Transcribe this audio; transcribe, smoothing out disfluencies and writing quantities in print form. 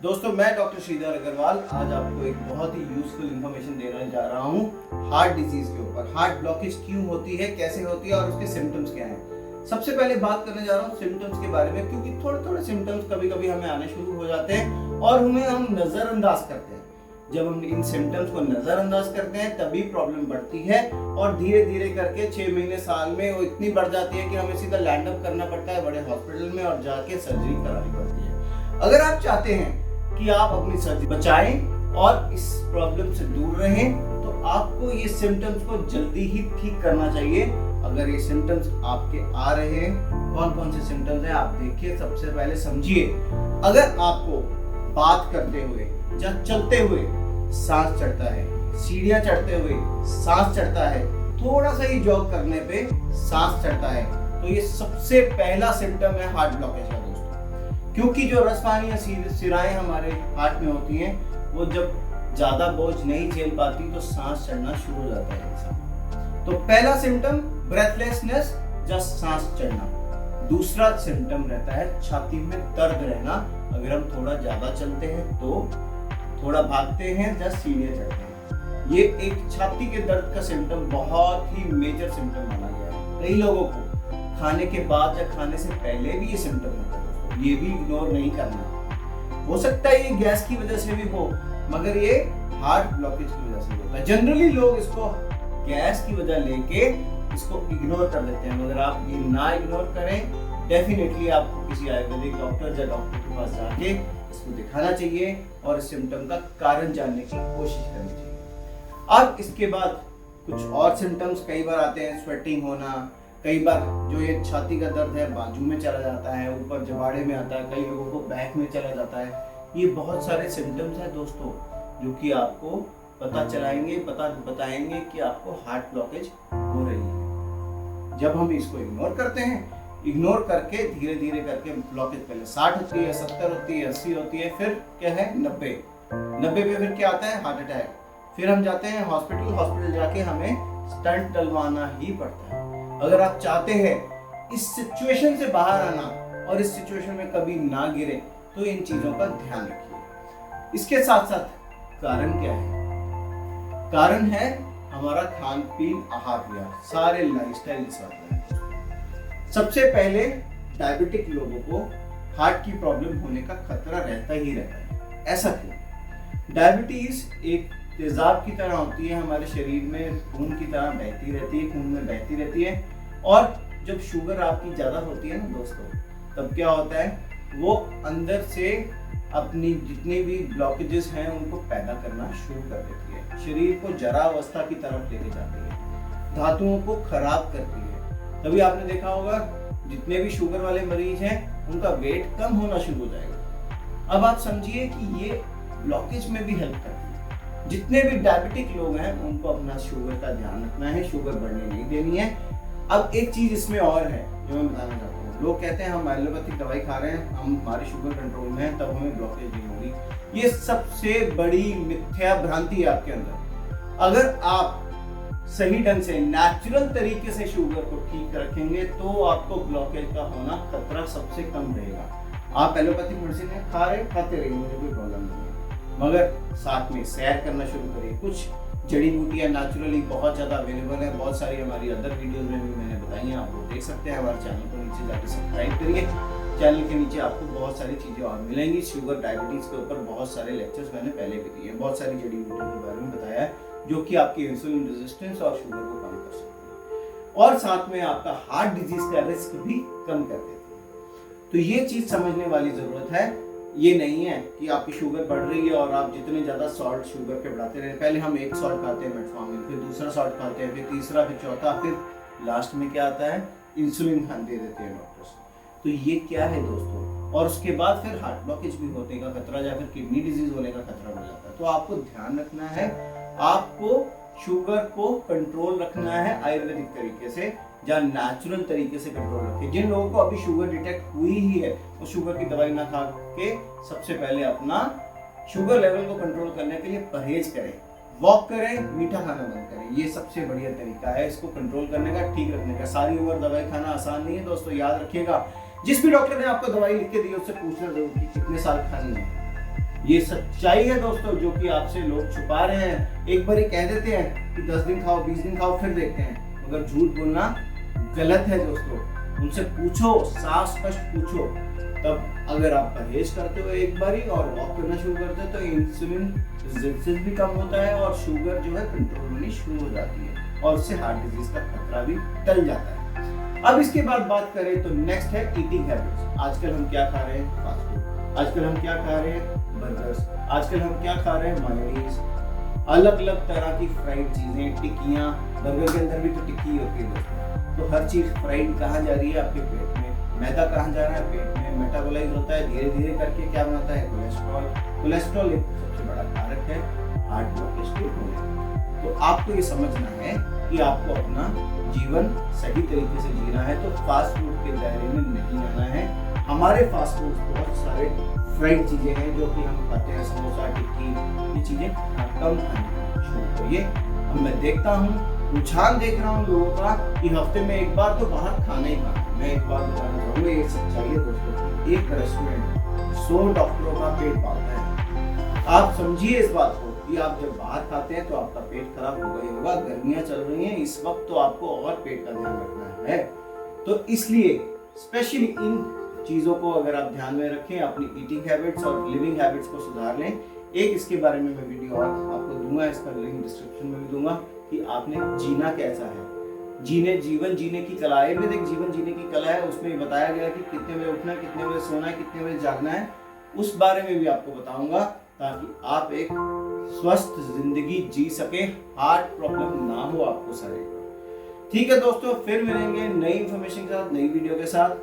दोस्तों मैं डॉक्टर श्रीधर अग्रवाल आज आपको एक बहुत ही यूजफुल इंफॉर्मेशन देने जा रहा हूँ हार्ट डिजीज के ऊपर। हार्ट ब्लॉकेज क्यों होती है, कैसे होती है और उसके सिम्टम्स क्या हैं। सबसे पहले बात करने जा रहा हूँ सिम्टम्स के बारे में, क्योंकि थोड़े थोड़े सिम्टम्स कभी कभी हमें आने शुरू हो जाते हैं और उन्हें हम नजरअंदाज करते हैं। जब हम इन सिम्टम्स को नजरअंदाज करते हैं तभी प्रॉब्लम बढ़ती है और धीरे धीरे करके 6 महीने साल में वो इतनी बढ़ जाती है कि हमें सीधा लैंड अप करना पड़ता है बड़े हॉस्पिटल में और जाके सर्जरी करानी पड़ती है। अगर आप चाहते हैं कि आप अपनी सर्जरी बचाएं और इस प्रॉब्लम से दूर रहें तो आपको ये सिम्टम्स को जल्दी ही ठीक करना चाहिए। अगर ये सिम्टम्स आपके आ रहे हैं, कौन कौन से सिम्टम्स हैं आप देखिए। सबसे पहले समझिए, अगर आपको बात करते हुए या चलते हुए सांस चढ़ता है, सीढ़ियां चढ़ते हुए सांस चढ़ता है, थोड़ा सा ही जॉग करने पे सांस चढ़ता है, तो ये सबसे पहला सिम्टम है हार्ट ब्लॉकेज का दोस्तों। क्योंकि जो रसपानी सिराएं हमारे हार्ट में होती हैं वो जब ज्यादा बोझ नहीं झेल पाती तो सांस चढ़ना शुरू हो जाता है इंसान। तो पहला सिम्टम ब्रेथलेसनेस या सांस चढ़ना। दूसरा सिम्टम रहता है छाती में दर्द रहना। अगर हम थोड़ा ज्यादा चलते हैं तो थोड़ा भागते हैं या सीढ़ियां चढ़ते हैं, ये एक छाती के दर्द का सिम्टम बहुत ही मेजर सिम्टम माना गया है। कई लोगों को खाने के बाद या खाने से पहले भी ये सिम्टम होता है दोस्तों, ये भी इग्नोर नहीं करना। हो सकता है ये गैस की वजह से भी हो, मगर ये हार्ट ब्लॉकेज की वजह से होता है। जनरली लोग इसको गैस की वजह लेके इसको इग्नोर कर लेते हैं, मगर आप ये ना इग्नोर करें। डेफिनेटली आपको किसी आयुर्वेदिक डॉक्टर या डॉक्टर के पास जाके इसको दिखाना चाहिए और इस सिम्टम का कारण जानने की कोशिश करनी चाहिए। अब इसके बाद कुछ और सिम्टम्स कई बार आते हैं, स्वेटिंग होना, कई बार जो ये छाती का दर्द है बाजू में चला जाता है, ऊपर जबाड़े में आता है, कई लोगों को बैक में चला जाता है। ये बहुत सारे सिम्टम्स हैं दोस्तों जो कि आपको पता बताएंगे कि आपको हार्ट ब्लॉकेज हो रही है। जब हम इसको इग्नोर करते हैं, इग्नोर करके धीरे धीरे करके ब्लॉकेज पहले 60 होती है, 70 होती है, 80 होती है, फिर क्या है 90 पे फिर क्या आता है हार्ट अटैक। फिर हम जाते हैं हॉस्पिटल जाके हमें स्टंट डलवाना ही पड़ता है। अगर आप चाहते हैं इस सिचुएशन से बाहर आना और इस सिचुएशन में कभी ना गिरे तो इन चीजों का ध्यान रखिए। इसके साथ साथ कारण क्या है? कारण है हमारा खान पीन, आहार विहार, सारे लाइफस्टाइल डिसऑर्डर। सबसे पहले डायबिटिक लोगों को हार्ट की प्रॉब्लम होने का खतरा रहता ही रहता है। ऐसा क्यों? डायबिटीज एक तेजाब की तरह होती है, हमारे शरीर में खून की तरह बहती रहती है, खून में बहती रहती है। और जब शुगर आपकी ज्यादा होती है ना दोस्तों, तब क्या होता है, वो अंदर से अपनी जितने भी ब्लॉकेजेस हैं उनको पैदा करना शुरू कर देती है, शरीर को जरा अवस्था की तरफ लेके जाती है, धातुओं को खराब करती है। तभी आपने देखा होगा जितने भी शुगर वाले मरीज हैं उनका वेट कम होना शुरू हो जाएगा। अब आप समझिए कि ये ब्लॉकेज में भी हेल्प करती है। जितने भी डायबिटिक लोग हैं उनको अपना शुगर का ध्यान रखना है, शुगर बढ़ने नहीं देनी है। अब एक चीज इसमें और है जो मैं बताना चाहता हूँ। लोग कहते हैं हम एलोपैथिक दवाई खा रहे हैं, हम हमारी शुगर कंट्रोल में है, तब हमें ब्लॉकेज नहीं होगी। ये सबसे बड़ी मिथ्या भ्रांति है आपके अंदर। अगर आप सही ढंग से नेचुरल तरीके से शुगर को ठीक रखेंगे तो आपको ब्लॉकेज का होना खतरा सबसे कम रहेगा। आप एलोपैथिक मेडिसिन खाते रहिए, मुझे कोई प्रॉब्लम नहीं है, मगर साथ में सैर करना शुरू करिए। कुछ जड़ी बूटियां नेचुरली बहुत ज़्यादा अवेलेबल है, बहुत सारी हमारी अदर वीडियोस में भी मैंने बताई हैं, आप वो देख सकते हैं। हमारे चैनल को नीचे जाकर सब्सक्राइब करिए। चैनल के नीचे आपको बहुत सारी चीज़ें और मिलेंगी। शुगर डायबिटीज़ के ऊपर बहुत सारे लेक्चर्स मैंने पहले भी दिए हैं, बहुत सारी जड़ी बूटियों के बारे में बताया है जो कि आपकी इंसुलिन रेजिस्टेंस और शुगर को कम कर सकती है और साथ में आपका हार्ट डिजीज का रिस्क भी कम कर देती है। तो ये चीज समझने वाली जरूरत है। ये नहीं है कि आपकी शुगर बढ़ रही है और आप जितने ज्यादा सॉल्ट शुगर के बढ़ाते रहे। पहले हम एक सॉल्ट खाते हैं मेटफॉर्मिन, फिर दूसरा सॉल्ट खाते हैं, फिर तीसरा, फिर चौथा, फिर लास्ट में क्या आता है, इंसुलिन खान दे देते हैं डॉक्टर्स। तो ये क्या है दोस्तों? और उसके बाद फिर हार्ट ब्लॉकेज भी होने का खतरा या फिर किडनी डिजीज होने का खतरा हो जाता है। तो आपको ध्यान रखना है, आपको शुगर को कंट्रोल रखना है आयुर्वेदिक तरीके से या नेचुरल तरीके से कंट्रोल रखें। जिन लोगों को अभी शुगर डिटेक्ट हुई ही है वो शुगर की दवाई ना खा के सबसे पहले अपना शुगर लेवल को कंट्रोल करने के लिए परहेज करें, वॉक करें, मीठा खाना बंद करें। ये सबसे बढ़िया तरीका है इसको कंट्रोल करने का, ठीक रखने का। सारी उम्र दवाई खाना आसान नहीं है दोस्तों, याद रखिएगा। जिस भी डॉक्टर ने आपको दवाई लिख के दी उससे पूछना जरूर कि कितने साल खानी है। ये सच्चाई है दोस्तों, जो कि आपसे लोग छुपा रहे हैं। एक बार ही कह देते हैं कि 10 दिन खाओ, 20 दिन खाओ, फिर देखते हैं, मगर झूठ बोलना गलत है दोस्तों। उनसे पूछो, साफ स्पष्ट पूछो। तब अगर आप परहेज करते हो एक बारी और वॉक करना शुरू करते हो तो इंसुलिन रेजिस्टेंस भी कम होता है और शुगर जो है कंट्रोल होनी शुरू हो जाती है और उससे हार्ट डिजीज का खतरा भी टल जाता है। अब इसके बाद बात करें तो नेक्स्ट है ईटिंग हैबिट्स। आजकल हम क्या खा रहे हैं? Fast food. आजकल हम क्या खा रहे हैं? बर्गर्स। आजकल हम क्या खा रहे हैं? मायोनीज, अलग अलग तरह की फ्राइड चीजें, टिक्कियां। बर्गर के अंदर भी तो टिक्की होती है दोस्तों। तो हर चीज फ्राइड कहाँ जा रही है? आपके पेट में। मैदा कहाँ जा रहा है? पेट में। मेटाबोलाइज होता है धीरे धीरे करके, क्या बनाता है? कोलेस्ट्रॉल। कोलेस्ट्रॉल एक सबसे बड़ा कारक है हार्ट ब्लॉकेज के होने। तो आपको ये समझना है कि आपको अपना जीवन सही तरीके से जीना है, तो फास्ट फूड के दायरे में नहीं आना है। हमारे फास्ट फूड बहुत सारे फ्राइड चीजें हैं जो कि हम खाते हैं, समोसा, टिक्की, ये चीजें कम खानी शुरू करिए। अब मैं देखता हूँ, रुझान देख रहा हूँ लोगों का कि हफ्ते में एक बार तो बाहर खाना ही खाना। मैं एक बात बताना चाहूँगा, ये सच्चाई है दोस्तों। एक रेस्टोरेंट 100 डॉक्टरों का पेट पालता है। आप समझिए इस बात को कि आप जब बाहर खाते हैं तो आपका पेट खराब होगा ही होगा। गर्मियाँ चल रही हैं इस वक्त, तो आपको और पेट का ध्यान रखना है। तो इसलिए स्पेशली इन चीज़ों को अगर आप ध्यान में रखें, अपनी ईटिंग हैबिट्स और लिविंग हैबिट्स को सुधार लें। एक इसके बारे में मैं वीडियो और आपको दूंगा, इसका लिंक डिस्क्रिप्शन में भी दूंगा कि आपने जीना कैसा है। जीवन जीने की कला है, एक जीवन जीने की कला है, उसमें बताया गया कि कितने बजे उठना है, कितने बजे सोना है, कितने बजे जागना है। उस बारे में भी आपको बताऊंगा ताकि आप एक स्वस्थ जिंदगी जी सके, हार्ट प्रॉब्लम ना हो आपको शरीर। ठीक है दोस्तों, फिर मिलेंगे नई इंफॉर्मेशन के साथ, नई वीडियो के साथ।